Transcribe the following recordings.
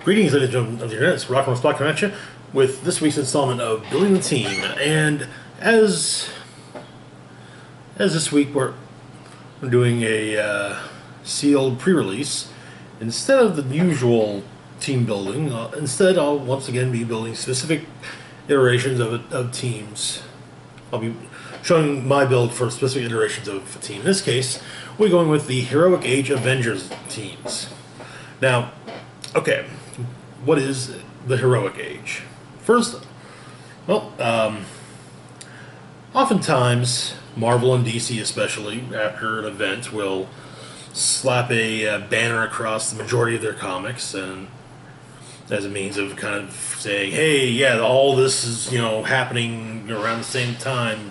Greetings, ladies and gentlemen of the internet. It's Rock from Spot Connection with this week's installment of Building the Team. And as this week we're doing a sealed pre-release, instead of the usual team building, instead I'll once again be building specific iterations of teams. I'll be showing my build for specific iterations of a team. In this case, we're going with the Heroic Age Avengers teams. Now, okay, what is the Heroic Age? First, well, oftentimes Marvel and DC especially, after an event, will slap a banner across the majority of their comics, and as a means of kind of saying, hey, yeah, all this is, happening around the same time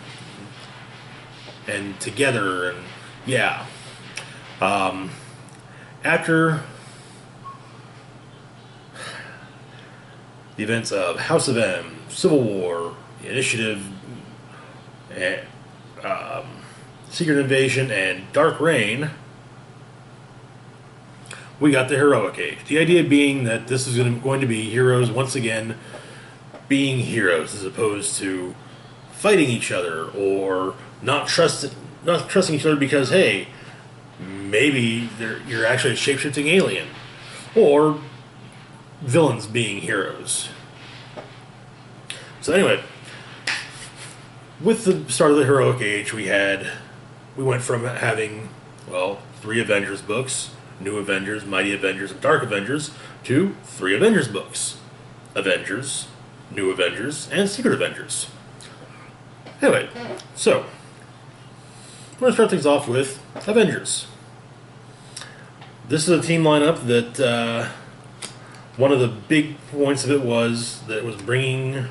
and together, and yeah. After the events of House of M, Civil War, the Initiative, and, Secret Invasion, and Dark Reign, we got the Heroic Age. The idea being that this is going to be heroes once again being heroes, as opposed to fighting each other or not trusting each other because, hey, maybe you're actually a shape-shifting alien, or villains being heroes. So anyway, with the start of the Heroic Age, we went from having, well, 3 Avengers books, New Avengers, Mighty Avengers, and Dark Avengers, to 3 Avengers books, Avengers, New Avengers, and Secret Avengers. Anyway, so we're going to start things off with Avengers. This is a team lineup that one of the big points of it was that it was bringing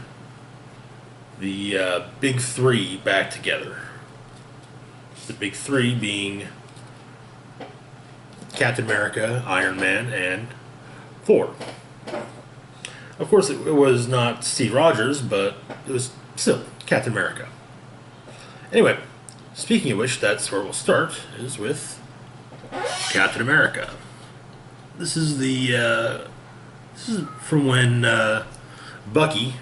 the big 3 back together. The big 3 being Captain America, Iron Man, and Thor. Of course, it was not Steve Rogers, but it was still Captain America. Anyway, speaking of which, that's where we'll start, is with Captain America. This is from when Bucky,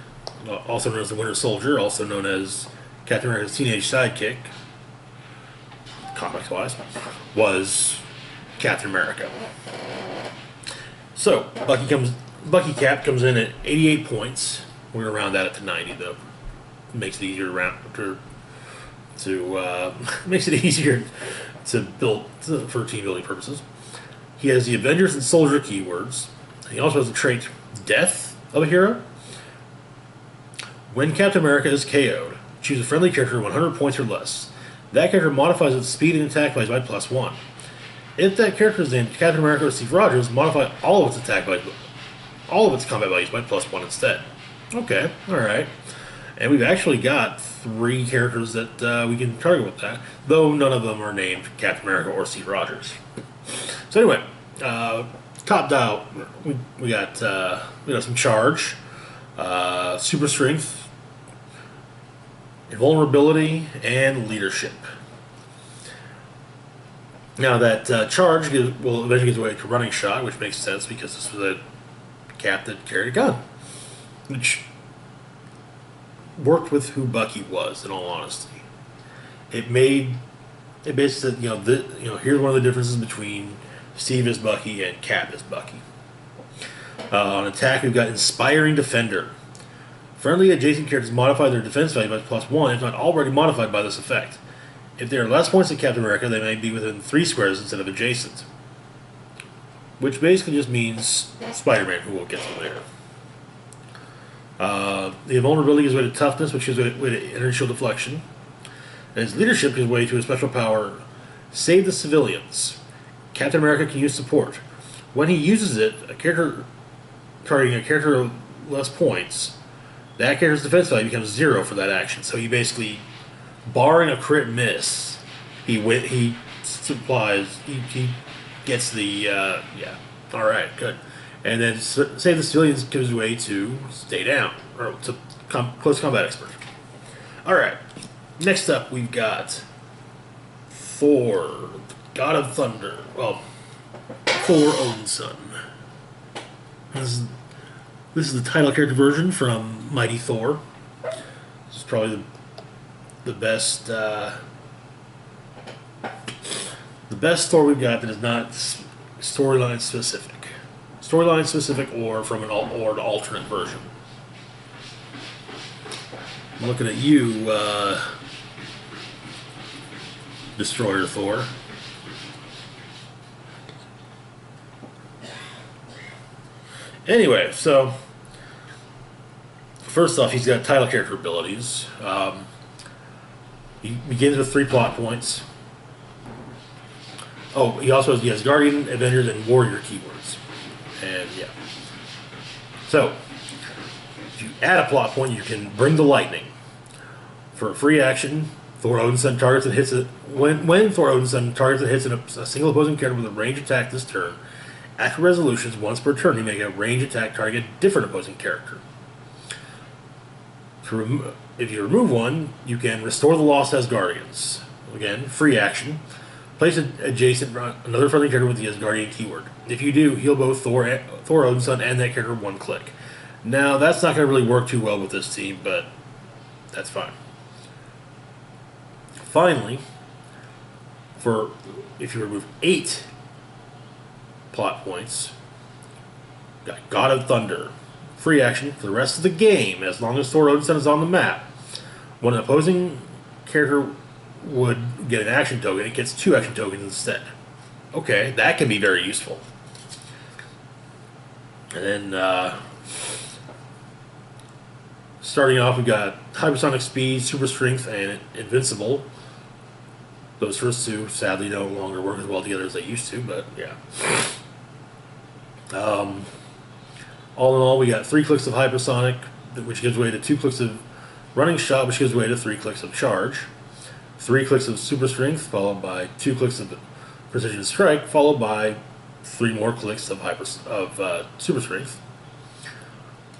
also known as the Winter Soldier, also known as Captain America's teenage sidekick, comics-wise, was Captain America. So Bucky Cap comes in at 88 points. We're gonna round that up to 90, though. Makes it easier to build for team building purposes. He has the Avengers and Soldier keywords. He also has the trait Death of a Hero. When Captain America is KO'd, choose a friendly character 100 points or less. That character modifies its speed and attack values by +1. If that character is named Captain America or Steve Rogers, modify all of its combat values by +1 instead. Okay, alright. And we've actually got 3 characters that we can target with that, though none of them are named Captain America or Steve Rogers. So anyway, top dial, we got some charge, super strength, invulnerability, and leadership. Now that charge will eventually give way to running shot, which makes sense because this was a Cap that carried a gun, which worked with who Bucky was. In all honesty, it basically said, here's one of the differences between Steve as Bucky and Cap as Bucky. On attack, we've got Inspiring Defender. Friendly adjacent characters modify their defense value by +1 if not already modified by this effect. If they are less points than Captain America, they may be within 3 squares instead of adjacent. Which basically just means Spider-Man, who we'll get to later. The invulnerability gives way to toughness, which gives way to inertial deflection. And his leadership gives way to a special power, Save the Civilians. Captain America can use support. When he uses it, a character targeting a character of less points, that character's defense value becomes 0 for that action. So he basically, barring a crit miss, he gets the yeah. All right, good. And then Save the Civilians gives way to Stay Down, or to Close Combat Expert. All right. Next up, we've got Thor, God of Thunder. Well, Thor Odin's son. This is, this is the title character version from Mighty Thor. This is probably the best Thor we've got that is not storyline specific. Storyline specific or from an alternate version. I'm looking at you, Destroyer Thor. Anyway, so first off, he's got title character abilities. He begins with 3 plot points. Oh, he also has Guardian, Avengers, and Warrior keywords. And yeah. So, if you add a plot point, you can bring the lightning. For a free action, Thor Odinson targets and hits it. When Thor Odinson targets and hits a single opposing character with a range attack this turn, after resolutions, once per turn, you make a range attack target a different opposing character. If you remove one, you can restore the lost Asgardians. Again, free action. Place adjacent another friendly character with the Asgardian keyword. If you do, heal both Thor Odinson and that character 1 click. Now, that's not going to really work too well with this team, but that's fine. Finally, if you remove 8 plot points, got God of Thunder. Free action for the rest of the game, as long as Thor Odinson is on the map. When an opposing character would get an action token, it gets 2 action tokens instead. Okay, that can be very useful. And then, starting off, we've got Hypersonic Speed, Super Strength, and Invincible. Those first 2, sadly, no longer work as well together as they used to, but yeah. All in all, we got 3 clicks of Hypersonic, which gives way to 2 clicks of Running Shot, which gives way to 3 clicks of Charge. 3 clicks of Super Strength, followed by 2 clicks of Precision Strike, followed by 3 more clicks of Super Strength.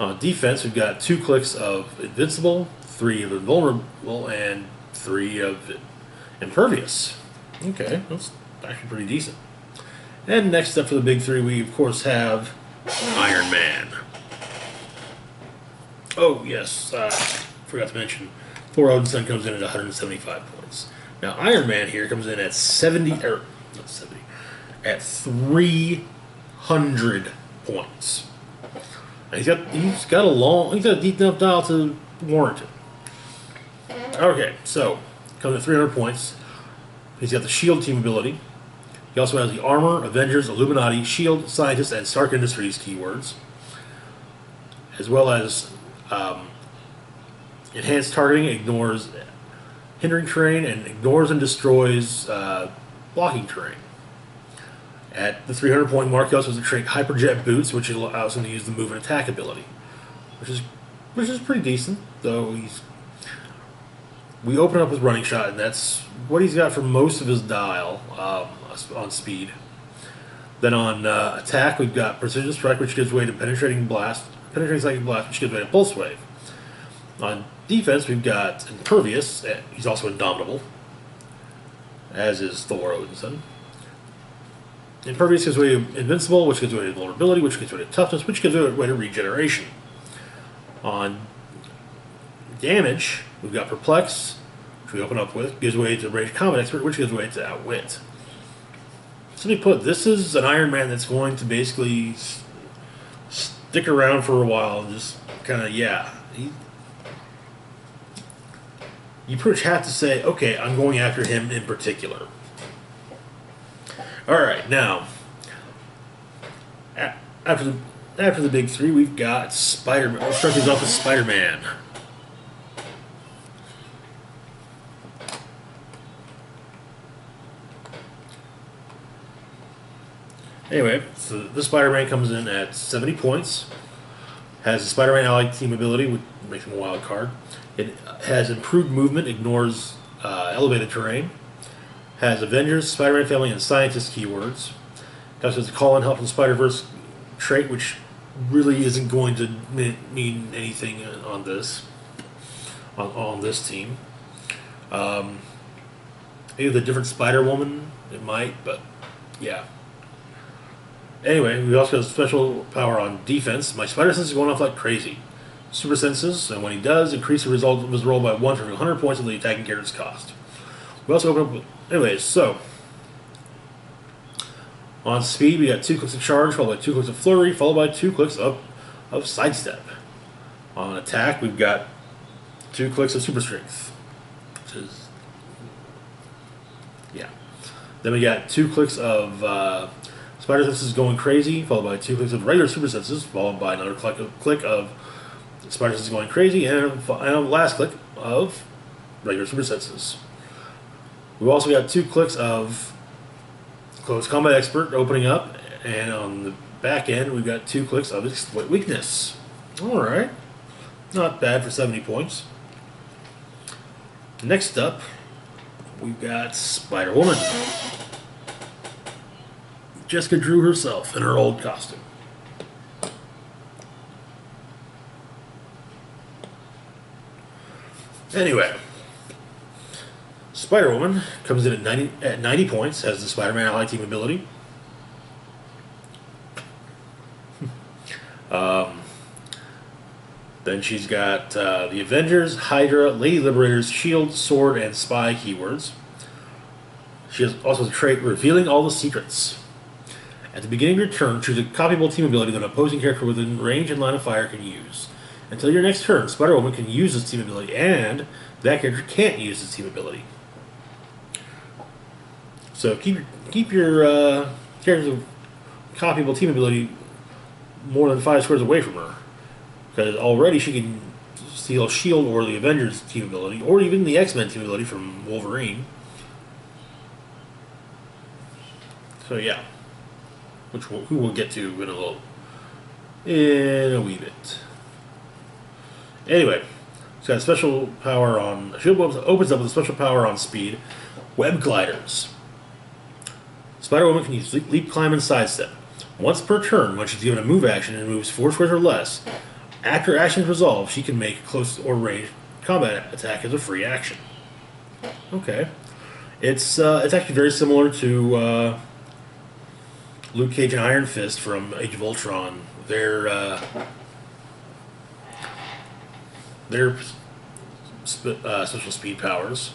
On defense, we've got 2 clicks of Invincible, 3 of Invulnerable, and 3 of Impervious. Okay, that's actually pretty decent. And next up for the big 3, we of course have Iron Man. Oh, yes, forgot to mention, Thor Odinson comes in at 175 points. Now, Iron Man here comes in at at 300 points. And he's got a deep enough dial to warrant it. Okay, so, comes at 300 points. He's got the Shield team ability. He also has the Armor, Avengers, Illuminati, Shield, Scientist, and Stark Industries keywords, as well as enhanced targeting, ignores hindering terrain, and ignores and destroys blocking terrain. At the 300 point mark, he also has the trait Hyperjet Boots, which allows him to use the move and attack ability, which is pretty decent. Though we open up with Running Shot, and that's what he's got for most of his dial on speed. Then on attack, we've got Precision Strike, which gives way to Penetrating Psychic Blast, which gives way to Pulse Wave. On defense, we've got Impervious. He's also Indomitable, as is Thor Odinson. Impervious gives way to Invincible, which gives way to Vulnerability, which gives way to Toughness, which gives way to Regeneration. On damage, we've got Perplex, which we open up with, gives way to Ranged Combat Expert, which gives way to Outwit. Simply put, this is an Iron Man that's going to basically stick around for a while and just kind of, yeah. You pretty much have to say, okay, I'm going after him in particular. Alright, now, after the big 3, we've got Spider-Man. Let's start these off with Spider-Man. Anyway, so this Spider-Man comes in at 70 points. Has a Spider-Man Allied Team ability, which makes him a wild card. It has improved movement, ignores elevated terrain. Has Avengers, Spider-Man Family, and Scientist keywords. It also has a Call-in Help from Spider-Verse trait, which really isn't going to mean anything on this team. Maybe the different Spider-Woman, it might, but yeah. Anyway, we also got a special power on defense. My spider sense is going off like crazy. Super senses, and when he does, increase the result of his roll by 1 for 100 points of the attacking character's cost. We also open up with, anyways, so on speed we got 2 clicks of charge, followed by 2 clicks of flurry, followed by 2 clicks of sidestep. On attack we've got 2 clicks of super strength, which is, yeah. Then we got 2 clicks of spider senses going crazy, followed by 2 clicks of regular super senses, followed by another click of spider senses going crazy, and a last click of regular super senses. We've also got 2 clicks of close combat expert opening up, and on the back end we've got 2 clicks of exploit weakness. Alright, not bad for 70 points. Next up, we've got Spider Woman. Jessica Drew herself in her old costume. Anyway, Spider-Woman comes in at 90 points, has the Spider-Man Ally Team ability. Then she's got the Avengers, Hydra, Lady Liberators, Shield, Sword, and Spy keywords. She has also the trait Revealing All the Secrets. At the beginning of your turn, choose a copyable team ability that an opposing character within range and line of fire can use. Until your next turn, Spider-Woman can use this team ability, and that character can't use this team ability. So keep your character's copyable team ability more than 5 squares away from her, because already she can steal Shield or the Avengers team ability, or even the X-Men team ability from Wolverine. So yeah, who we'll get to in a wee bit. Anyway, it's got a special power on... She opens up with a special power on speed. Web Gliders. Spider-Woman can use leap, climb, and sidestep. Once per turn, when she's given a move action and moves 4 squares or less, after actions resolve, she can make a close or range combat attack as a free action. Okay. It's actually very similar to Luke Cage and Iron Fist from Age of Ultron. Their special speed powers,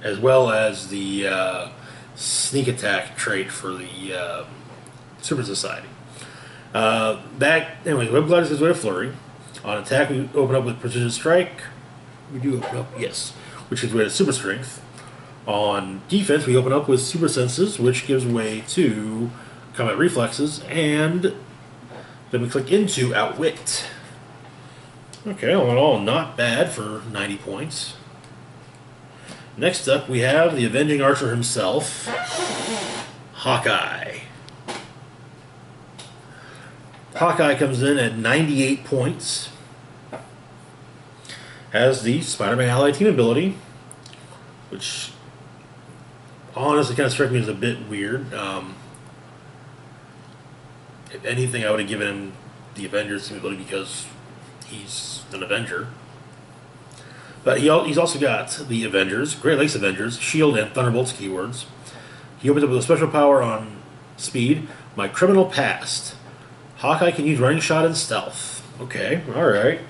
as well as the sneak attack trait for the Super Society. Anyways, Web Gliders gives way to Flurry. On attack, we open up with Precision Strike. We do open up, yes, which gives way to Super Strength. On defense, we open up with Super Senses, which gives way to Combat Reflexes, and then we click into Outwit. Okay, all in all, not bad for 90 points. Next up, we have the Avenging Archer himself, Hawkeye. Hawkeye comes in at 98 points. Has the Spider-Man Ally Team ability, which honestly kind of struck me as a bit weird. If anything, I would have given him the Avengers Team ability because he's an Avenger. But he's also got the Avengers, Great Lakes Avengers, Shield, and Thunderbolts keywords. He opens up with a special power on speed, My Criminal Past. Hawkeye can use running shot and stealth. Okay, alright.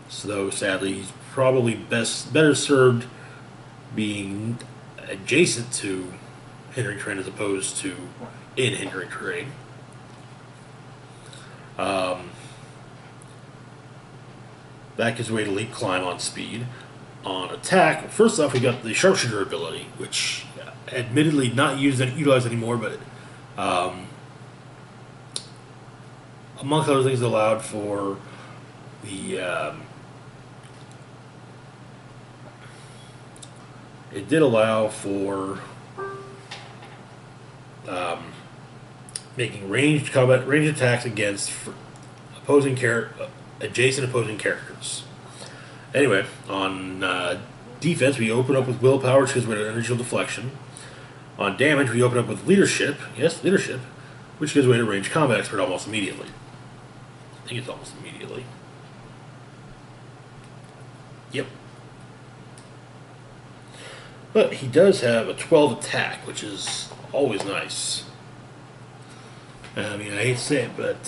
So sadly, he's probably better served being adjacent to hindering terrain as opposed to in hindering terrain. That gives way to leap climb on speed. On attack, first off, we got the sharpshooter ability, which admittedly not utilized anymore, but amongst other things, allowed for the it did allow for making ranged attacks against adjacent opposing characters. Anyway, on defense, we open up with willpower, which gives way to energy deflection. On damage, we open up with leadership, yes, leadership, which gives way to ranged combat expert almost immediately. I think it's almost immediately. Yep. But he does have a 12 attack, which is always nice. I mean, I hate to say it, but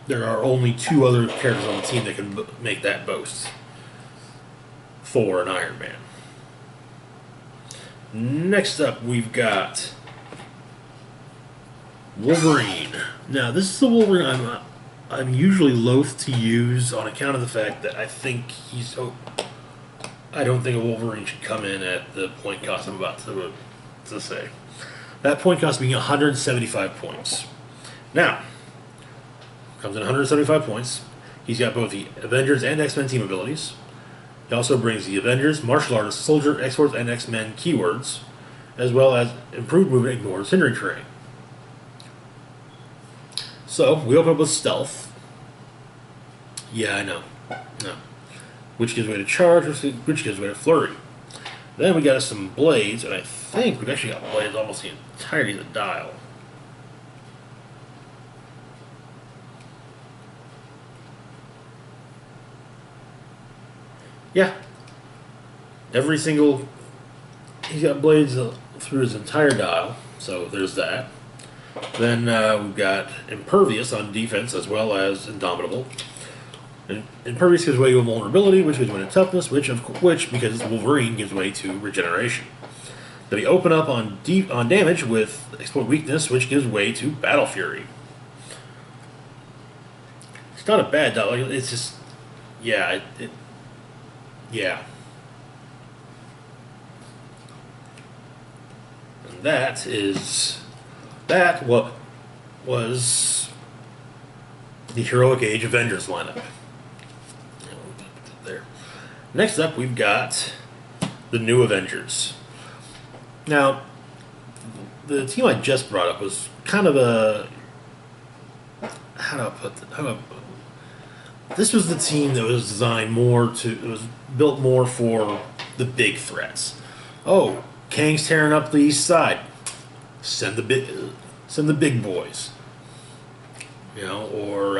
there are only 2 other characters on the team that can make that boast. Thor and Iron Man. Next up, we've got Wolverine. Now, this is the Wolverine I'm usually loath to use on account of the fact that I think he's so. I don't think a Wolverine should come in at the point cost I'm about to say. That point cost being 175 points. Now, comes in 175 points. He's got both the Avengers and X-Men team abilities. He also brings the Avengers, Martial Artist, Soldier, X-Force, and X-Men keywords, as well as improved movement ignores hindering terrain. So, we open up with Stealth. Yeah, I know. No. Which gives way to Charge, which gives way to Flurry. Then we got us some Blades, and I think we've actually got Blades almost the entirety of the dial. Yeah. Every single... He's got Blades through his entire dial, so there's that. Then we've got Impervious on defense, as well as Indomitable. And Impervious gives way to Invulnerability, which gives way to Toughness, which because it's Wolverine, gives way to Regeneration. Then we open up on damage with Exploit Weakness, which gives way to Battle Fury. It's not a bad dial. It's just... Yeah, yeah. And that what was the Heroic Age Avengers lineup. There. Next up, we've got the new Avengers. Now, the team I just brought up was kind of a... How do I put that? This was the team that was designed more to... It was built more for the big threats. Oh, Kang's tearing up the east side. Send the big boys. You know, or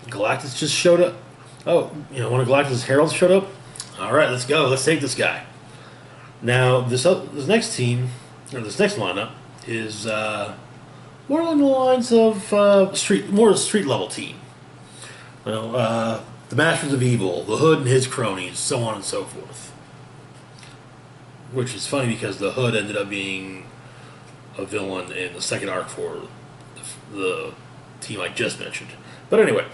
Galactus just showed up. Oh, you know, one of Galactus' heralds showed up. All right, let's go. Let's take this guy. Now, this next team, or this next lineup, is more along the lines of more a street level team. You know, the Masters of Evil, the Hood and his cronies, so on and so forth. Which is funny because the Hood ended up being a villain in the second arc for the team I just mentioned. But anyway,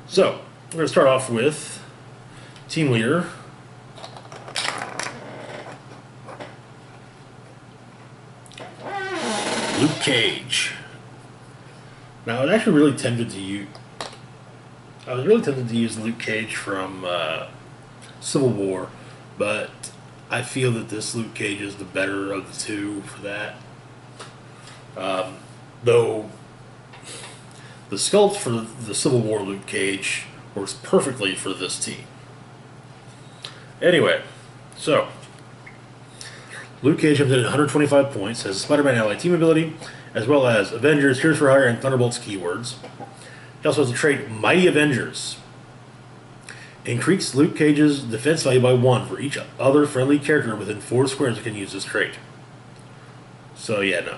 so we're going to start off with team leader. Luke Cage. Now, I was actually really tempted to use... I was really tempted to use Luke Cage from Civil War, but I feel that this Luke Cage is the better of the two for that. Though the sculpt for the Civil War Luke Cage works perfectly for this team. Anyway, so Luke Cage comes in at 125 points, has a Spider-Man ally team ability, as well as Avengers, Heroes for Hire, and Thunderbolts keywords. He also has a trait Mighty Avengers. Increase Luke Cage's defense value by 1 for each other friendly character within 4 squares that can use this trait. So yeah, no.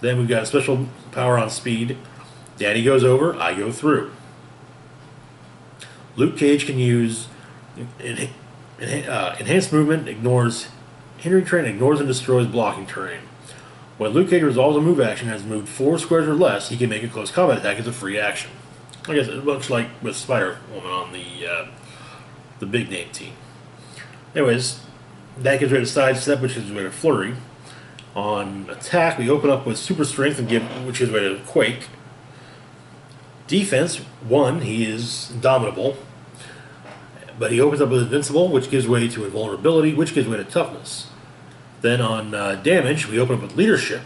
Then we've got a special power on speed. Daddy goes over, I go through. Luke Cage can use enhanced movement, ignores hindering terrain, ignores and destroys blocking terrain. When Luke Cage resolves a move action and has moved 4 squares or less, he can make a close combat attack as a free action. I guess it looks like with Spider-Woman on the big name team. Anyways, that gives way to sidestep, which gives way to flurry. On attack, we open up with super strength, which gives way to quake. Defense, 1, he is indomitable. But he opens up with invincible, which gives way to invulnerability, which gives way to toughness. Then on damage, we open up with leadership.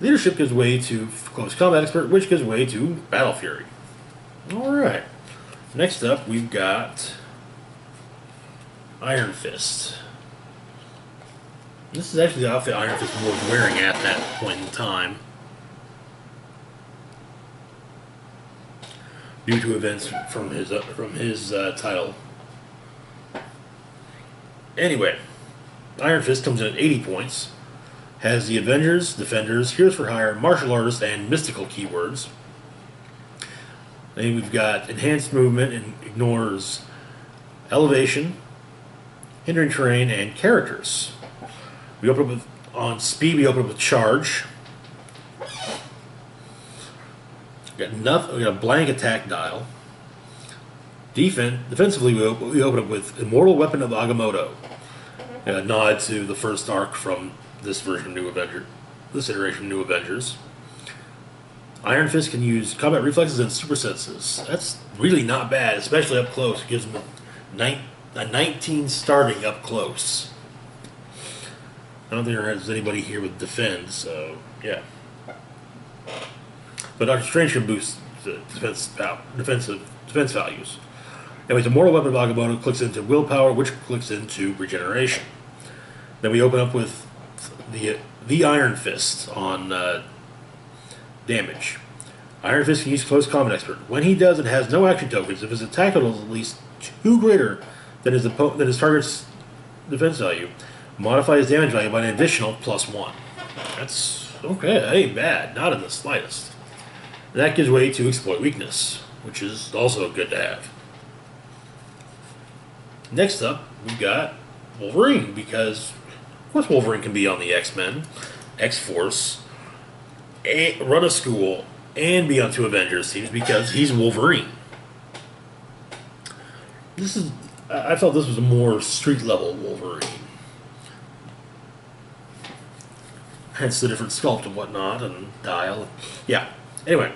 Leadership gives way to close combat expert, which gives way to battle fury. Alright. Next up, we've got Iron Fist. This is actually the outfit Iron Fist was wearing at that point in time. due to events from his title. Anyway, Iron Fist comes in at 80 points. Has the Avengers, Defenders, Heroes for Hire, Martial Artists, and Mystical keywords. Then we've got Enhanced Movement and ignores Elevation, Hindering Terrain, and Characters. We open up with, on Speed, we open up with Charge. We got a blank attack dial. Defensively, we open up with Immortal Weapon of Agamotto. A nod to the first arc from this version of New Avenger, this iteration of New Avengers. Iron Fist can use combat reflexes and super senses. That's really not bad, especially up close. It gives him a 19 starting up close. I don't think there's anybody here with defend, so yeah. But Doctor Strange can boost the defense values. Anyways, the Mortal Weapon of Agamotto clicks into Willpower, which clicks into Regeneration. Then we open up with the Iron Fist on damage. Iron Fist can use Close Combat Expert. When he does, it has no action tokens if his attack total is at least 2 greater than his target's defense value. Modify his damage value by an additional +1. That's okay. That ain't bad. Not in the slightest. And that gives way to Exploit Weakness, which is also good to have. Next up, we've got Wolverine, because of course Wolverine can be on the X-Men, X-Force, run a school, and be on 2 Avengers teams because he's Wolverine. I felt this was a more street-level Wolverine. Hence the different sculpt and whatnot, and dial. Yeah. Anyway,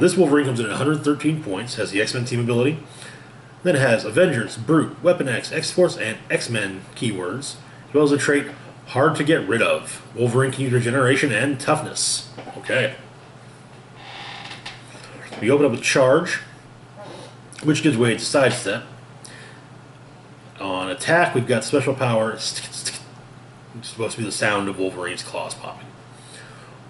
this Wolverine comes in at 113 points, has the X-Men team ability. Then it has Avengers, Brute, Weapon X, X-Force, and X-Men keywords, as well as a trait Hard to Get Rid Of. Wolverine can use Regeneration and Toughness. Okay. We open up with Charge, which gives way to Sidestep. On Attack, we've got Special Power, which is supposed to be the sound of Wolverine's claws popping.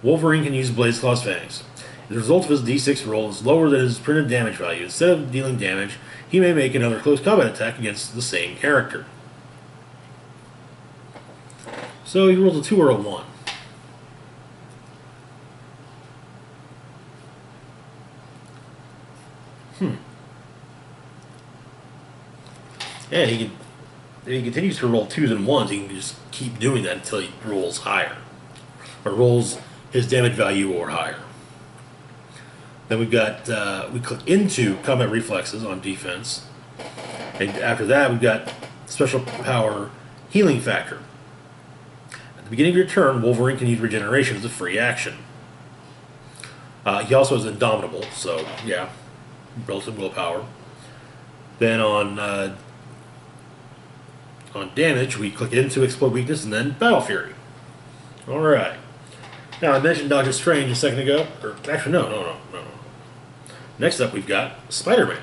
Wolverine can use Blaze Claw's Fangs. If the result of his D6 roll is lower than his printed damage value, instead of dealing damage, he may make another close combat attack against the same character. So he rolls a 2 or a 1. And if he continues to roll 2s and 1s, he can just keep doing that until he rolls higher. Or rolls his damage value or higher. Then we've got, we click into Combat Reflexes on defense. And after that, we've got Special Power Healing Factor. At the beginning of your turn, Wolverine can use Regeneration as a free action. He also has Indomitable, so yeah, relative willpower. Then on damage, we click into Exploit Weakness and then Battle Fury. Alright. Now, I mentioned Doctor Strange a second ago. Or, actually, no. Next up, we've got Spider-Man.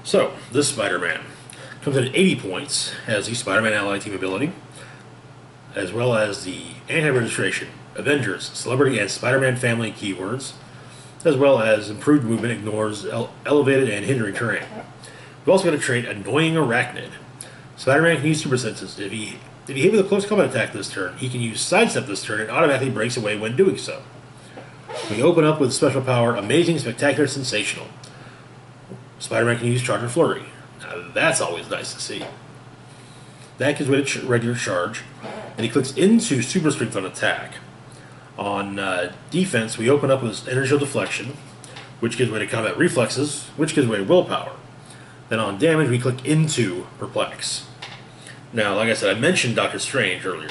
So, this Spider-Man comes in at 80 points, has the Spider-Man Ally Team ability, as well as the Anti-Registration, Avengers, Celebrity, and Spider-Man Family keywords, as well as Improved Movement, ignores elevated and hindering terrain. We've also got a trait, Annoying Arachnid. Spider-Man can use super senses. If he hit with a close combat attack this turn, he can use Sidestep this turn and automatically breaks away when doing so. We open up with Special Power, Amazing, Spectacular, Sensational. Spider-Man can use Charge and Flurry. Now, that's always nice to see. That gives way to regular Charge, and he clicks into Super Strength on attack. On defense, we open up with Inertial Deflection, which gives way to Combat Reflexes, which gives way to Willpower. Then on damage, we click into Perplex. Now, like I said, I mentioned Doctor Strange earlier,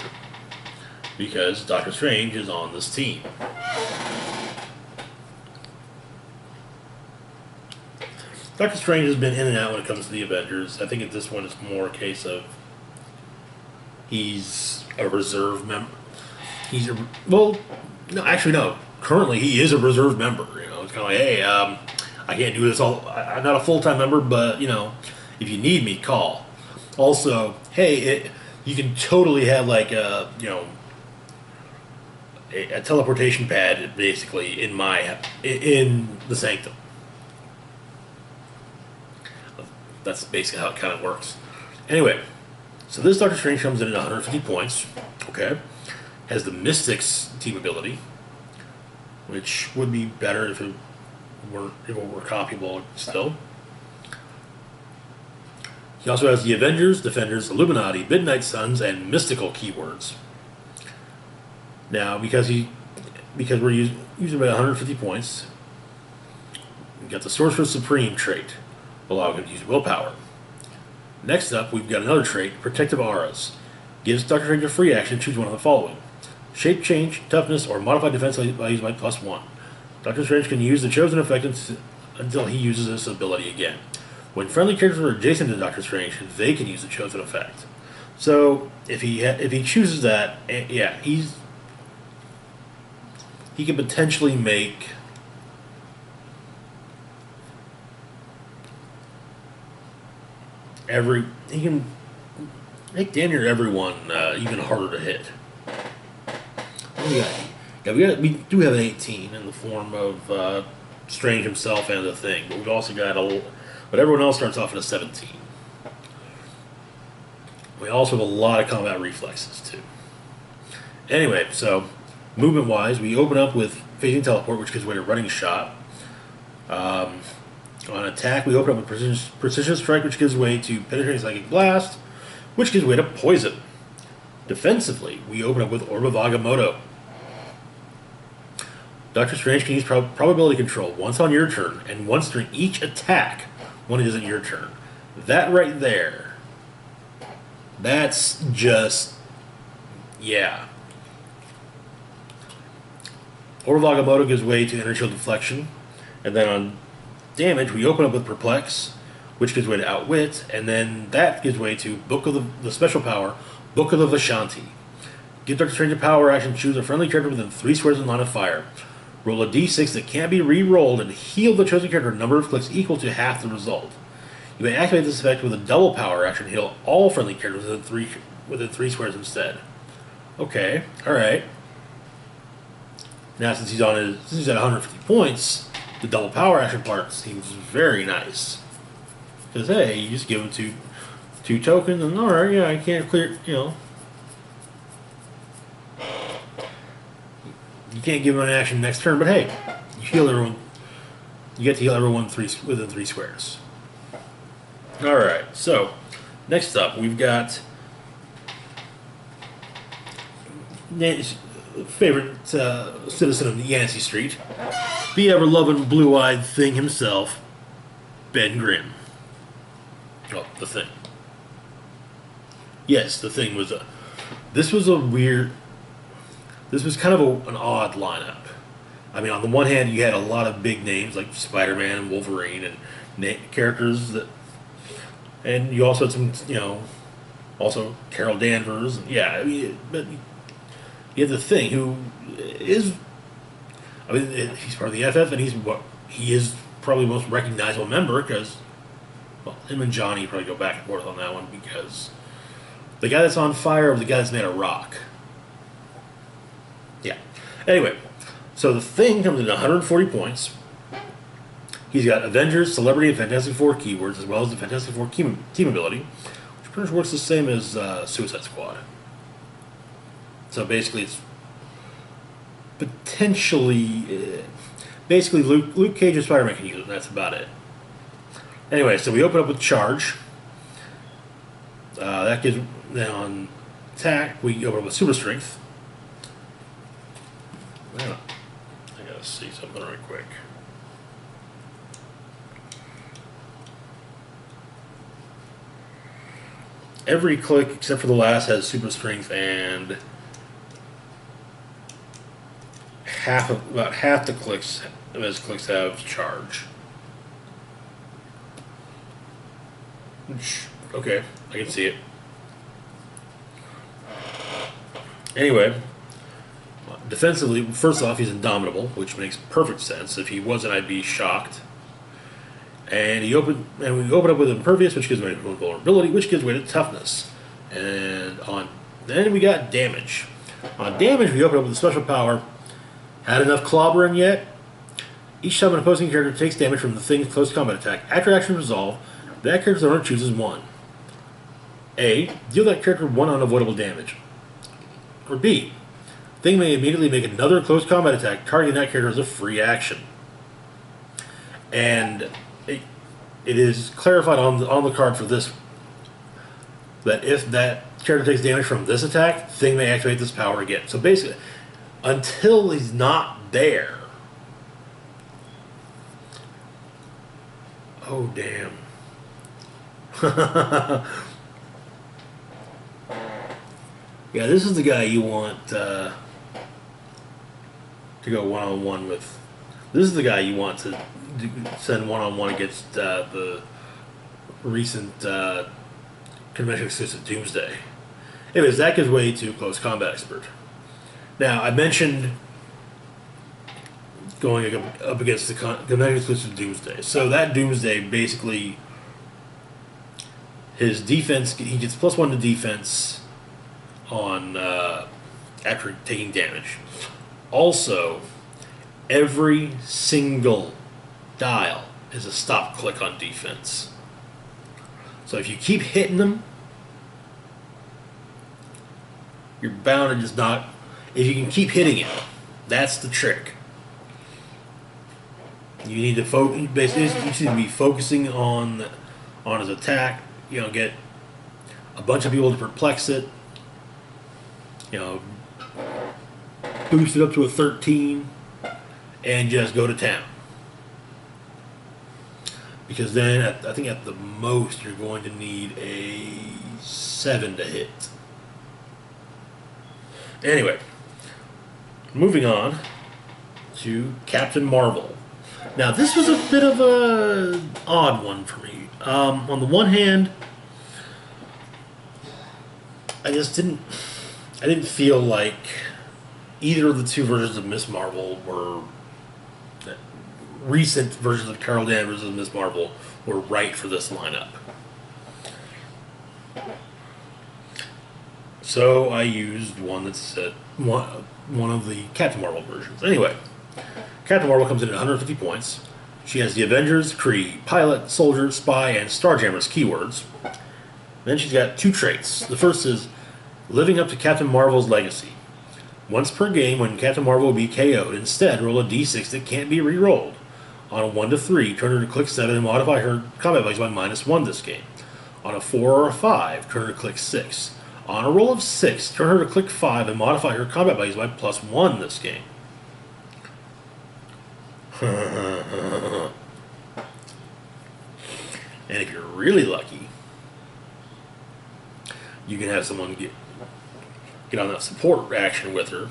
because Doctor Strange is on this team. Doctor Strange has been in and out when it comes to the Avengers. I think at this one it's more a case of he's a reserve member. No. Currently, he is a reserve member. You know, it's kind of like, hey, I can't do this all. I'm not a full-time member, but you know, if you need me, call. Also, hey, you can totally have like a a teleportation pad basically in the sanctum. That's basically how it kind of works. Anyway, so this Doctor Strange comes in at 150 points. Okay, has the Mystics team ability, which would be better if it were copyable still. He also has the Avengers, Defenders, Illuminati, Midnight Suns, and Mystical keywords. Now, because we're using about 150 points, we got the Sorcerer Supreme trait, allowing him to use willpower. Next up, we've got another trait, Protective Auras. Gives Doctor Strange a free action to choose one of the following: Shape Change, Toughness, or Modified Defense values by +1. Doctor Strange can use the chosen effect until he uses this ability again. When friendly characters are adjacent to Doctor Strange, they can use the chosen effect. So if he chooses that, yeah, he can potentially make he can make damn near everyone even harder to hit. We do have an 18 in the form of Strange himself and the Thing, but we've also got but everyone else starts off at a 17. We also have a lot of combat reflexes too. Anyway, so movement-wise, we open up with Phasing Teleport, which gives way to Running Shot. On attack, we open up with Precision Strike, which gives way to Penetrating Psychic Blast, which gives way to Poison. Defensively, we open up with Orb of Agamotto. Doctor Strange can use probability control once on your turn, and once during each attack when it isn't your turn. That right there, that's just, yeah. Orb of Agamotto gives way to Inner Shield Deflection, and then on damage, we open up with Perplex, which gives way to Outwit, and then that gives way to Book of the special power, Book of the Vishanti. Give Doctor Strange a power action, choose a friendly character within 3 squares in line of fire. Roll a d6 that can't be re-rolled and heal the chosen character a number of clicks equal to half the result. You may activate this effect with a double power action, heal all friendly characters within 3 squares instead. Okay, alright. Now since he's at 150 points, the double power action part seems very nice. Because hey, you just give him two tokens and alright, yeah, I can't clear, you can't give him an action next turn, but hey, you heal everyone. You get to heal everyone within 3 squares. Alright, so next up we've got favorite citizen of Yancey Street, the ever-loving blue-eyed Thing himself, Ben Grimm. Oh, the Thing. Yes, the Thing was this was kind of an odd lineup. I mean, on the one hand, you had a lot of big names like Spider-Man and Wolverine and characters that, and you also had some, also Carol Danvers. Yeah, I mean, but you have the Thing, who is, I mean, he's part of the FF, and he is probably the most recognizable member because, well, him and Johnny probably go back and forth on that one because the guy that's on fire or the guy that's made of rock. Yeah. Anyway, so the Thing comes in at 140 points. He's got Avengers, Celebrity, and Fantastic Four keywords, as well as the Fantastic Four team ability, which pretty much works the same as Suicide Squad. So basically, it's potentially, basically Luke Cage and Spider-Man can use it, and that's about it. Anyway, so we open up with Charge. That gives, then on attack, we open up with Super Strength. I gotta see something right quick. Every click except for the last has Super Strength, and about half the clicks of his clicks have Charge. Which, okay, I can see it. Anyway, defensively, first off, he's indomitable, which makes perfect sense. If he wasn't, I'd be shocked. And we open up with Impervious, which gives way to Vulnerability, which gives way to Toughness. And then we got damage. On damage, we open up with a special power. Had enough clobbering yet? Each time an opposing character takes damage from the thing's close combat attack, after action resolve, that character's owner chooses one. A. Deal that character one unavoidable damage. Or B. Thing may immediately make another close combat attack targeting that character as a free action. And it is clarified on the card for this that if that character takes damage from this attack, Thing may activate this power again. So basically, until he's not there. Oh, damn. Yeah, this is the guy you want to go one-on-one with. This is the guy you want to send one-on-one against the recent convention-exclusive Doomsday. Anyways, that gives way to Close Combat Expert. Now, I mentioned going up against the convention-exclusive Doomsday. So that Doomsday, basically, his defense, he gets +1 to defense on after taking damage. Also, every single dial is a stop click on defense. So if you keep hitting them, you're bound to just not. If you can keep hitting it, that's the trick. You need to focus. Basically, you need to be focusing on his attack. You know, get a bunch of people to perplex it. You know, boost it up to a 13, and just go to town. Because then, I think at the most, you're going to need a 7 to hit. Anyway, moving on to Captain Marvel. Now, this was a bit of an odd one for me. On the one hand, I didn't feel like either of the two versions of Miss Marvel were recent versions of Carol Danvers and Miss Marvel were right for this lineup. So I used one that's one of the Captain Marvel versions. Anyway, Captain Marvel comes in at 150 points. She has the Avengers, Kree, Pilot, Soldier, Spy, and Starjammer as keywords. Then she's got 2 traits. The first is living up to Captain Marvel's legacy. Once per game, when Captain Marvel will be KO'd, instead roll a d6 that can't be re-rolled. On a 1 to 3, turn her to click 7 and modify her combat values by -1 this game. On a 4 or a 5, turn her to click 6. On a roll of 6, turn her to click 5 and modify her combat values by +1 this game. And if you're really lucky, you can have someone get on that support action with her.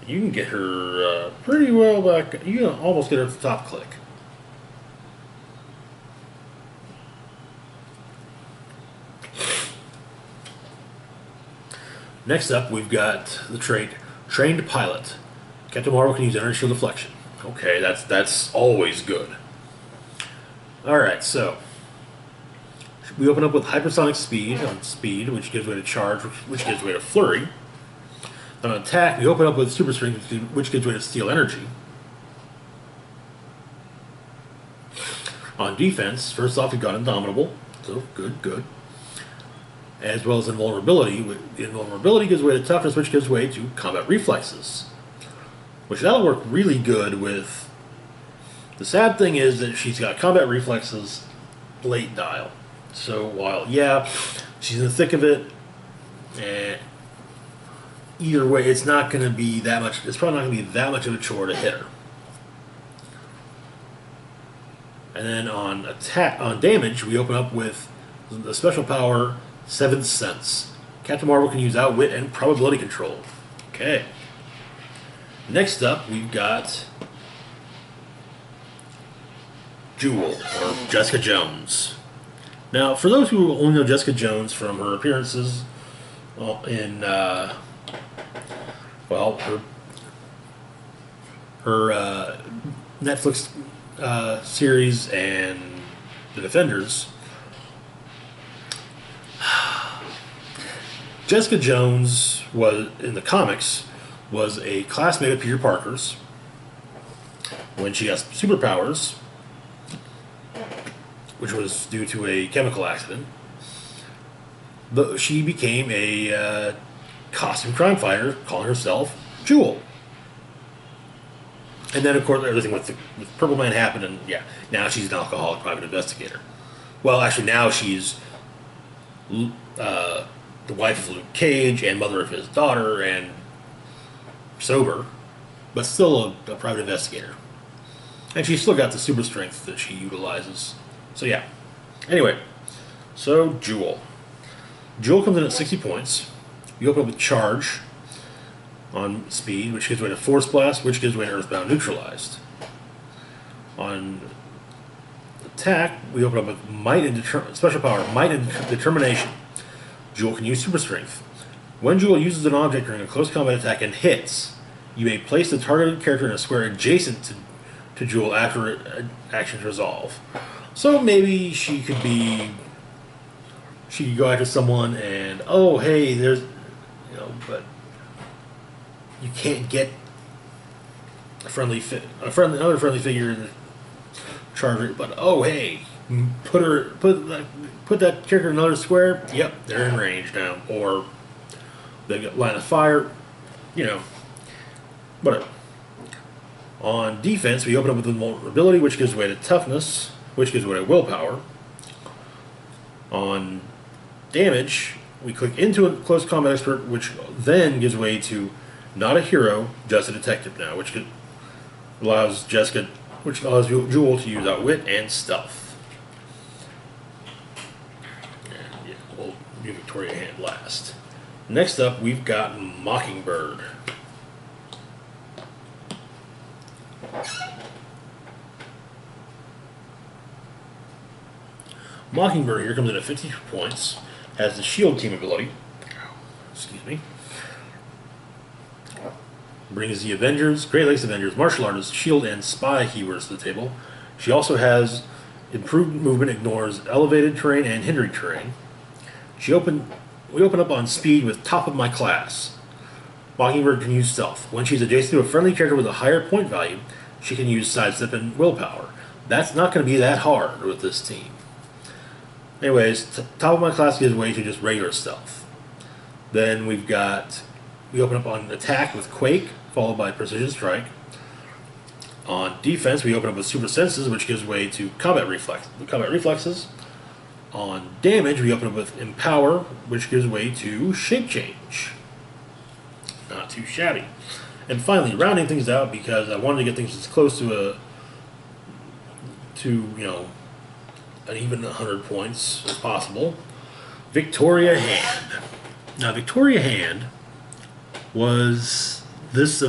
You can get her pretty well back. You can almost get her at the top click. Next up, we've got the trait Trained Pilot. Captain Marvel can use energy shield deflection. Okay, that's always good. Alright, so we open up with hypersonic speed, which gives way to charge, which gives way to flurry. On attack, we open up with super strength, which gives way to steal energy. On defense, first off, we've got Indomitable, so good. As well as invulnerability. Invulnerability gives way to toughness, which gives way to combat reflexes. Which that'll work really good with. The sad thing is that she's got combat reflexes late dial. So while, yeah, she's in the thick of it, either way, it's not going to be that much. It's probably not going to be that much of a chore to hit her. And then on damage, we open up with the special power 7th Sense. Captain Marvel can use Outwit and Probability Control. Okay. Next up, we've got Jewel, or Jessica Jones. Now, for those who only know Jessica Jones from her appearances in, her Netflix series and The Defenders, Jessica Jones was in the comics was a classmate of Peter Parker's. When she got superpowers, which was due to a chemical accident, she became a costume crime fighter, calling herself Jewel. And then, of course, everything with Purple Man happened, and yeah, now she's an alcoholic private investigator. Well, actually, now she's the wife of Luke Cage and mother of his daughter, and sober, but still a private investigator. And she's still got the super strength that she utilizes. So yeah. Anyway, so Jewel. Jewel comes in at 60 points. You open up with Charge on speed, which gives way to Force Blast, which gives way to Earthbound Neutralized. On attack, we open up with Might and Special Power, Might and Determination. Jewel can use Super Strength. When Jewel uses an object during a close combat attack and hits, you may place the targeted character in a square adjacent to Jewel after actions resolve. So maybe she could go after someone and, oh hey, there's, but you can't get another friendly figure in the charger. But oh hey, put that character in another square. Yep, they're in range now, or they got line of fire. Whatever. On defense, we open up with Vulnerability, which gives way to Toughness, which gives way to Willpower. On damage, we click into a Close Combat Expert, which then gives way to Not a Hero, Just a Detective now, which allows Jewel to use Outwit and Stealth. And yeah, we'll do Victoria Hand last. Next up, we've got Mockingbird. Mockingbird here comes in at 52 points, has the Shield team ability, brings the Avengers, Great Lakes Avengers, Martial Artists, Shield, and Spy keywords to the table. She also has improved movement, ignores elevated terrain and hindering terrain. We open up on speed with Top of My Class. Mockingbird can use Stealth. When she's adjacent to a friendly character with a higher point value, she can use Sidestep and Willpower. That's not going to be that hard with this team. Anyways, Top of My Class gives way to just regular Stealth. Then we open up on attack with Quake, followed by Precision Strike. On defense, we open up with Super Senses, which gives way to Combat Reflexes. On damage, we open up with Empower, which gives way to Shape Change. Not too shabby. And finally, rounding things out, because I wanted to get things as close to an even 100 points as possible, Victoria Hand. Now, Victoria Hand was this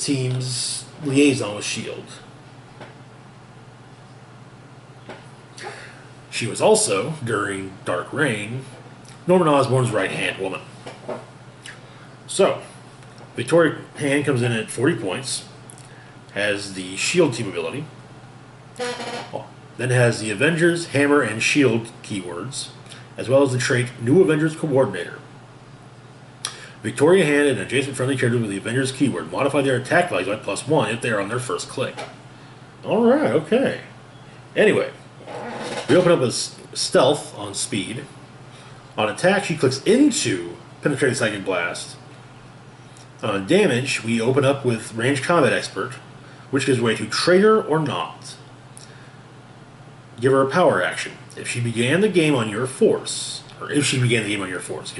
team's liaison with S.H.I.E.L.D. She was also, during Dark Reign, Norman Osborn's right-hand woman. So, Victoria Hand comes in at 40 points, has the S.H.I.E.L.D. team ability, then has the Avengers, Hammer, and S.H.I.E.L.D. keywords, as well as the trait New Avengers Coordinator. Victoria Hand and adjacent friendly characters with the Avengers keyword modify their attack values by +1 if they are on their first click. Alright, okay. Anyway, we open up with Stealth on speed. On attack, she clicks into Penetrating Psychic Blast. On damage, we open up with Ranged Combat Expert, which gives way to Traitor or Not. Give her a power action. If she began the game on your force, give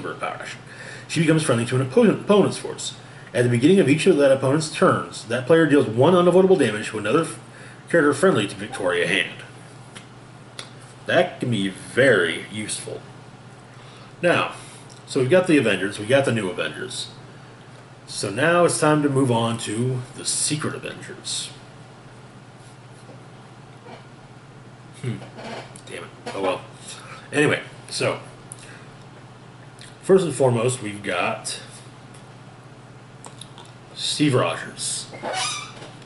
her a power action. She becomes friendly to an opponent's force. At the beginning of each of that opponent's turns, that player deals 1 unavoidable damage to another character friendly to Victoria Hand. That can be very useful. Now, so we've got the Avengers, we got the New Avengers. So now it's time to move on to the Secret Avengers. Damn it. Oh well. Anyway, so first and foremost, we've got Steve Rogers.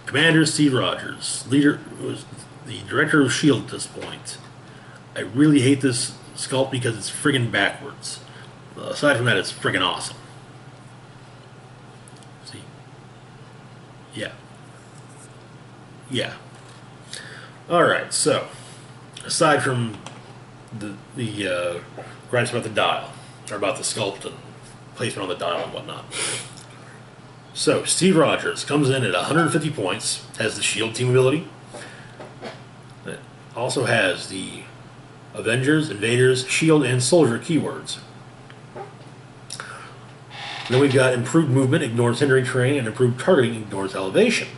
Commander Steve Rogers, leader, was the director of S.H.I.E.L.D. at this point. I really hate this sculpt because it's friggin' backwards. Aside from that, it's friggin' awesome. See? Yeah. Yeah. Alright, so, aside from the gripes about the dial, or about the sculpt and placement on the dial and whatnot. So, Steve Rogers comes in at 150 points, has the S.H.I.E.L.D. team ability. It also has the Avengers, Invaders, S.H.I.E.L.D., and Soldier keywords. Then we've got improved movement, ignores hindering terrain, and improved targeting, ignores elevation.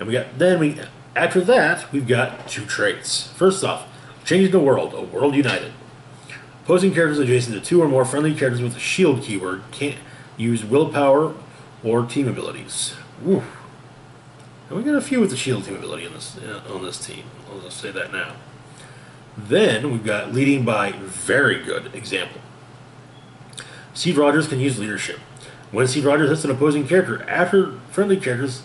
And after that, we've got 2 traits. First off, changing the world, a world united. Opposing characters adjacent to 2 or more friendly characters with the S.H.I.E.L.D. keyword can't use willpower or team abilities. Ooh. And we got a few with the S.H.I.E.L.D. team ability on this team. I'll just say that now. Then we've got leading by very good example. Steve Rogers can use leadership. When Steve Rogers hits an opposing character, after other friendly characters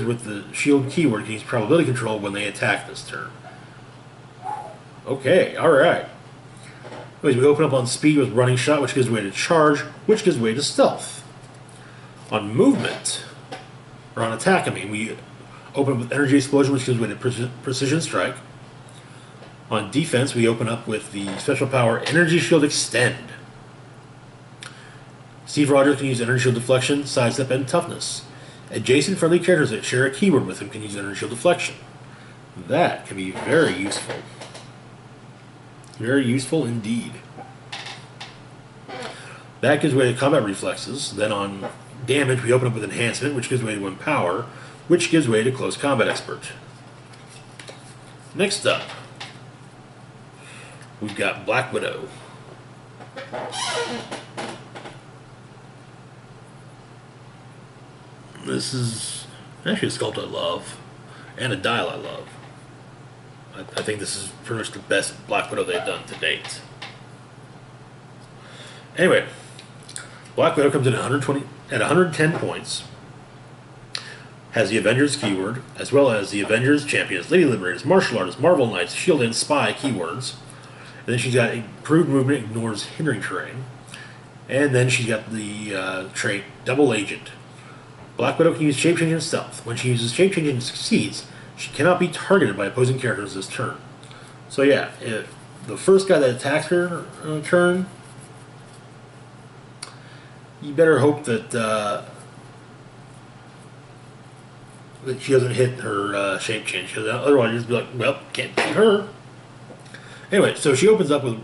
with the S.H.I.E.L.D. keyword can use probability control when they attack this turn. Okay, alright. Anyways, we open up on speed with running shot, which gives way to charge, which gives way to stealth. On movement, or on attack, we open up with energy explosion, which gives way to precision strike. On defense, we open up with the special power Energy Shield Extend. Steve Rogers can use Energy Shield Deflection, Sidestep, and Toughness. Adjacent friendly characters that share a keyword with him can use Energy Shield Deflection. That can be very useful. Very useful indeed. That gives way to combat reflexes. Then on damage, we open up with Enhancement, which gives way to Empower, which gives way to Close Combat Expert. Next up, we've got Black Widow. This is actually a sculpt I love, and a dial I love. I think this is pretty much the best Black Widow they've done to date. Anyway, Black Widow comes in at 110 points, has the Avengers keyword, as well as the Avengers, Champions, Lady Liberators, Martial Artists, Marvel Knights, S.H.I.E.L.D., and Spy keywords. And then she's got improved movement, ignores hindering terrain. And then she's got the trait Double Agent. Black Widow can use Shape-Changing and Stealth. When she uses Shape-Changing and succeeds, she cannot be targeted by opposing characters this turn. So yeah, if the first guy that attacks her on a turn, you better hope that that she doesn't hit her shape change, because otherwise you'll just be like, well, can't beat her. Anyway, so she opens up with,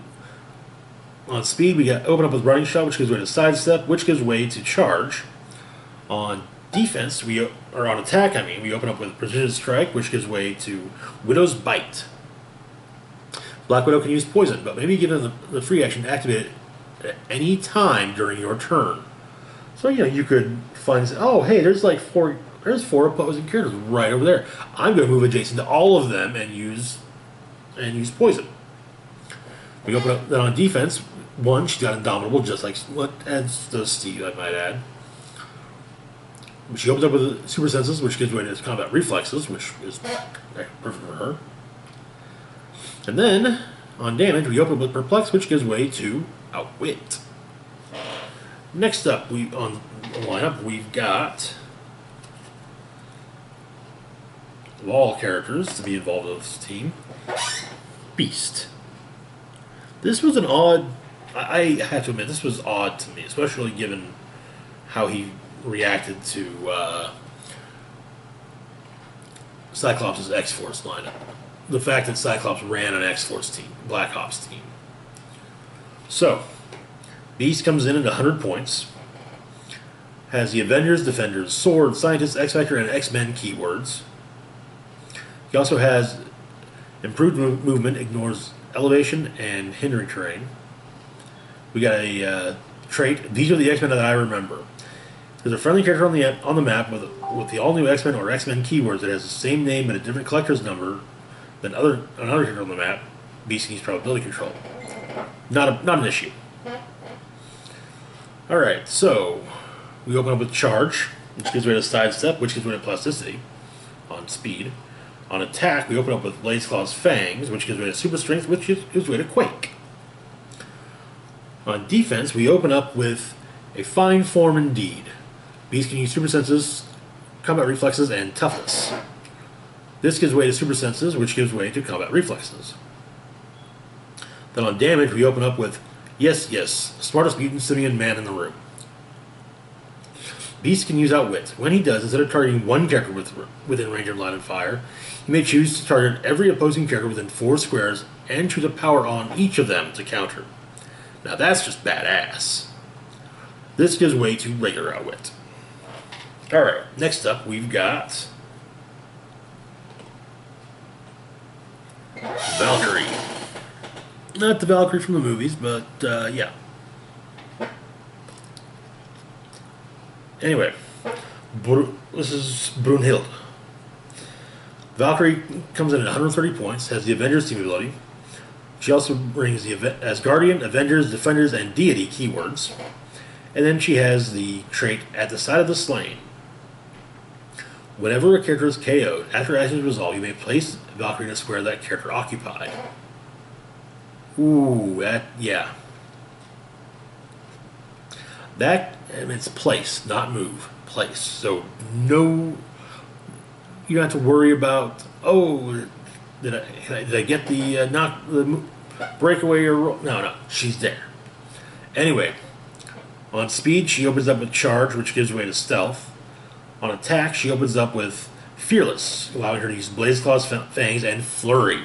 on speed, we open up with running shot, which gives way to sidestep, which gives way to charge. On defense, or on attack, we open up with precision strike, which gives way to Widow's Bite. Black Widow can use poison, but maybe given the free action to activate it at any time during your turn. So you could find, oh hey, there's 4 opposing characters right over there. I'm going to move adjacent to all of them and use poison. We open up then on defense. One, she's got Indomitable, just like as does Steve, I might add. She opens up with Super Senses, which gives way to combat reflexes, which is perfect for her. And then, on damage, we open up with Perplex, which gives way to Outwit. Next up, on the lineup, we've got of all characters to be involved with this team, Beast. This was an odd, I have to admit, this was odd to me, especially given how he reacted to Cyclops' X-Force lineup. The fact that Cyclops ran an X-Force team, Black Ops team. So, Beast comes in at 100 points, has the Avengers, Defenders, Sword, Scientists, X-Factor, and X-Men keywords. He also has improved movement, ignores elevation and hindering terrain. We got a trait, these are the X-Men that I remember. There's a friendly character on the map with the all-new X-Men or X-Men keywords that has the same name and a different collector's number than another character on the map. Beast can use probability control. Not an issue. Alright, so we open up with Charge, which gives way to Sidestep, which gives way to Plasticity on speed. On attack, we open up with Blaze Claw's Fangs, which gives way to Super Strength, which gives way to Quake. On defense, we open up with a Fine Form Indeed. Beast can use Super Senses, Combat Reflexes, and Toughness. This gives way to Super Senses, which gives way to Combat Reflexes. Then on damage, we open up with Yes, Smartest Mutant Simian Man in the Room. Beast can use Outwit. When he does, instead of targeting one character within range of line of fire, he may choose to target every opposing character within 4 squares and choose a power on each of them to counter. Now that's just badass. This gives way to regular Outwit. Alright, next up we've got Valkyrie. Not the Valkyrie from the movies, but yeah. Anyway, this is Brunhild. Valkyrie comes in at 130 points, has the Avengers team ability. She also brings the Asgardian, Avengers, Defenders, and Deity keywords. And then she has the trait At the Side of the Slain. Whenever a character is KO'd, after actions resolve, you may place Valkyrie in a square that character occupied. Ooh, yeah. And it's place, not move. Place. So no, you don't have to worry about, oh, did I get the breakaway or no, she's there. Anyway, on speed she opens up with Charge, which gives way to Stealth. On attack she opens up with Fearless, allowing her to use Blaze Claw's Fangs and Flurry.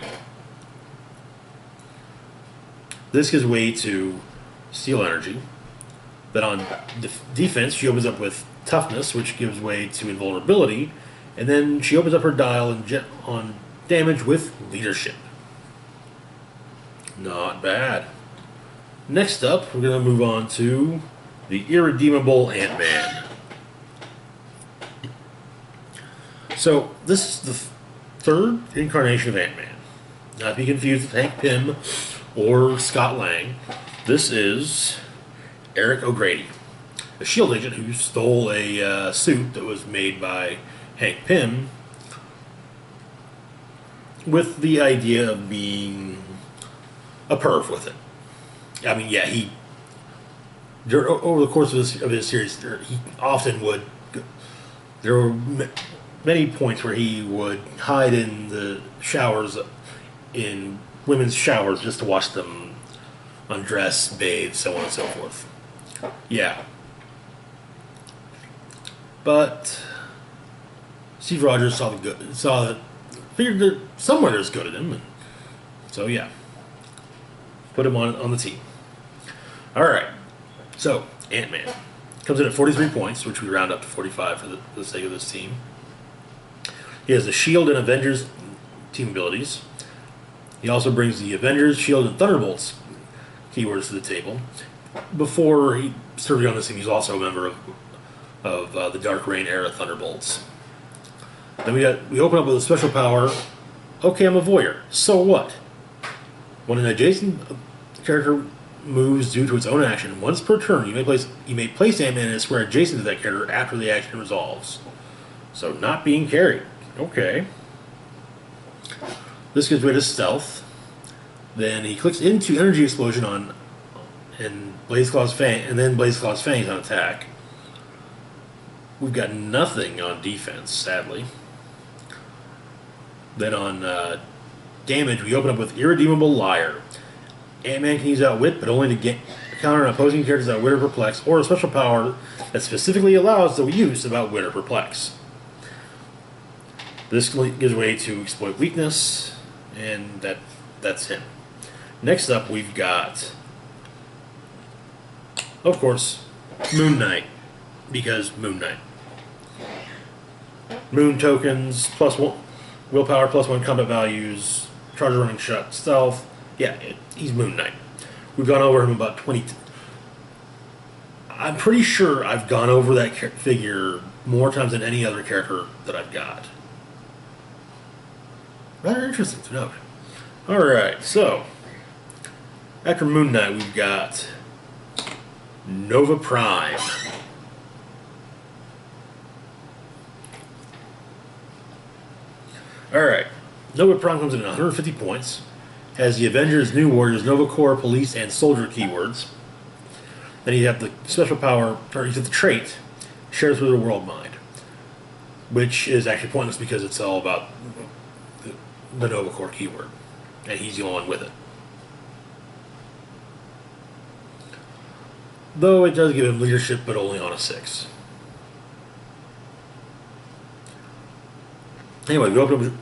This gives way to Steel Energy. Then on defense, she opens up with Toughness, which gives way to Invulnerability. And then she opens up her dial on damage with Leadership. Not bad. Next up, we're going to move on to the Irredeemable Ant-Man. So, this is the third incarnation of Ant-Man. Not to be confused with Hank Pym or Scott Lang. This is Eric O'Grady, a S.H.I.E.L.D. agent who stole a suit that was made by Hank Pym with the idea of being a perv with it. I mean, yeah, over the course of his series, he often would. There were many points where he would hide in the showers, in women's showers, just to watch them undress, bathe, so on and so forth. Yeah. But Steve Rogers figured that somewhere there's good in him, and so yeah, put him on the team. All right, so Ant-Man comes in at 43 points, which we round up to 45 for the sake of this team. He has the S.H.I.E.L.D. and Avengers team abilities. He also brings the Avengers, S.H.I.E.L.D., and Thunderbolts keywords to the table. Before he started on this team, he's also a member of the Dark Reign era Thunderbolts. Then we open up with a special power. Okay, I'm a voyeur. So what? When an adjacent character moves due to its own action, once per turn, you may place Ant-Man in a square adjacent to that character after the action resolves. So not being carried. Okay. This gives way to Stealth. Then he clicks into Energy Explosion and Blaze Claw's Fangs on attack. We've got nothing on defense, sadly. Then on damage, we open up with Irredeemable Liar. Ant-Man can use Outwit, but only to counter an opposing character's Outwit or Perplex, or a special power that specifically allows the use of Outwit or Perplex. This gives way to Exploit Weakness, and that's him. Next up, we've got, of course, Moon Knight, because Moon Knight. Moon tokens, +1 willpower, +1 combat values, charge running shot, stealth. Yeah, he's Moon Knight. We've gone over him about 20. I'm pretty sure I've gone over that figure more times than any other character that I've got. Rather interesting to note. Alright, so after Moon Knight, we've got Nova Prime. Alright. Nova Prime comes in at 150 points. Has the Avengers, New Warriors, Nova Corps, Police, and Soldier keywords. Then you have the special power, or you have the trait, Shares with the World Mind. Which is actually pointless because it's all about the Nova Corps keyword. And he's the only one with it. Though it does give him leadership, but only on a 6. Anyway,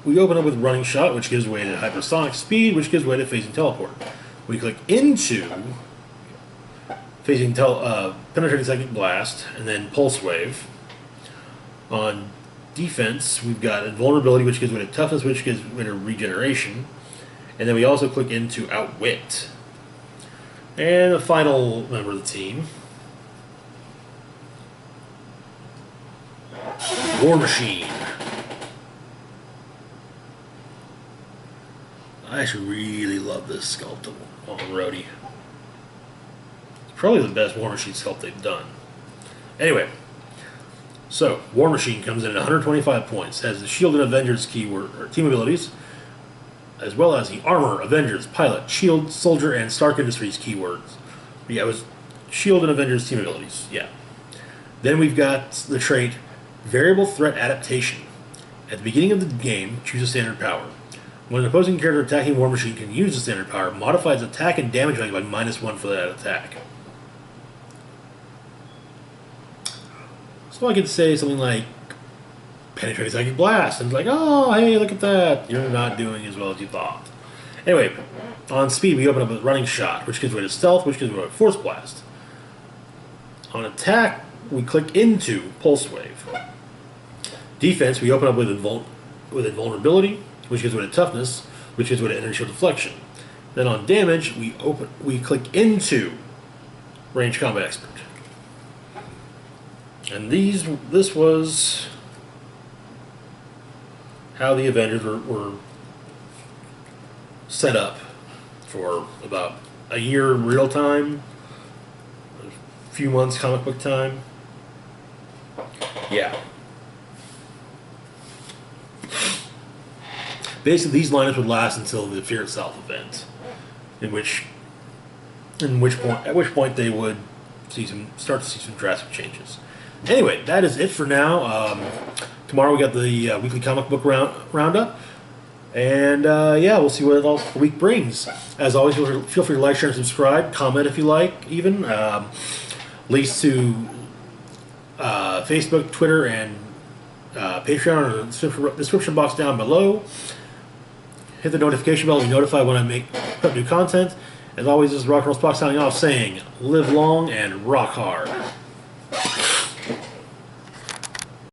we open up with Running Shot, which gives way to Hypersonic Speed, which gives way to Phasing Teleport. We click into Penetrating Psychic Blast, and then Pulse Wave. On defense, we've got Invulnerability, which gives way to Toughness, which gives way to Regeneration. And then we also click into Outwit. And the final member of the team, War Machine. I actually really love this sculpt on Rhodey. It's probably the best War Machine sculpt they've done. Anyway, so War Machine comes in at 125 points, has the Shield and Avengers keyword or team abilities, as well as the Armor, Avengers, Pilot, Shield, Soldier, and Stark Industries keywords. But yeah, it was Shield and Avengers team abilities, yeah. Then we've got the trait Variable Threat Adaptation. At the beginning of the game, choose a standard power. When an opposing character attacking War Machine can use the standard power, modify its attack and damage value by -1 for that attack. So I could say something like Penetrating Psychic Blast, and it's like, oh, hey, look at that. You're not doing as well as you thought. Anyway, on speed, we open up with Running Shot, which gives way to Stealth, which gives way to Force Blast. On attack, we click into Pulse Wave. Defense, we open up with Invulnerability, which gives way to Toughness, which gives way to Energy Shield Deflection. Then on damage, we click into Range Combat Expert. And this was how the Avengers were set up for about a year real time, a few months comic book time. Yeah. Basically, these lineups would last until the Fear Itself event, at which point they would start to see some drastic changes. Anyway, that is it for now. Tomorrow we got the weekly comic book roundup, and yeah, we'll see what else the week brings. As always, feel free to like, share, and subscribe. Comment if you like, even. Links to Facebook, Twitter, and Patreon are in the description box down below. Hit the notification bell to be notified when I put up new content. As always, this is Rock and Roll Spock signing off, saying, live long and rock hard.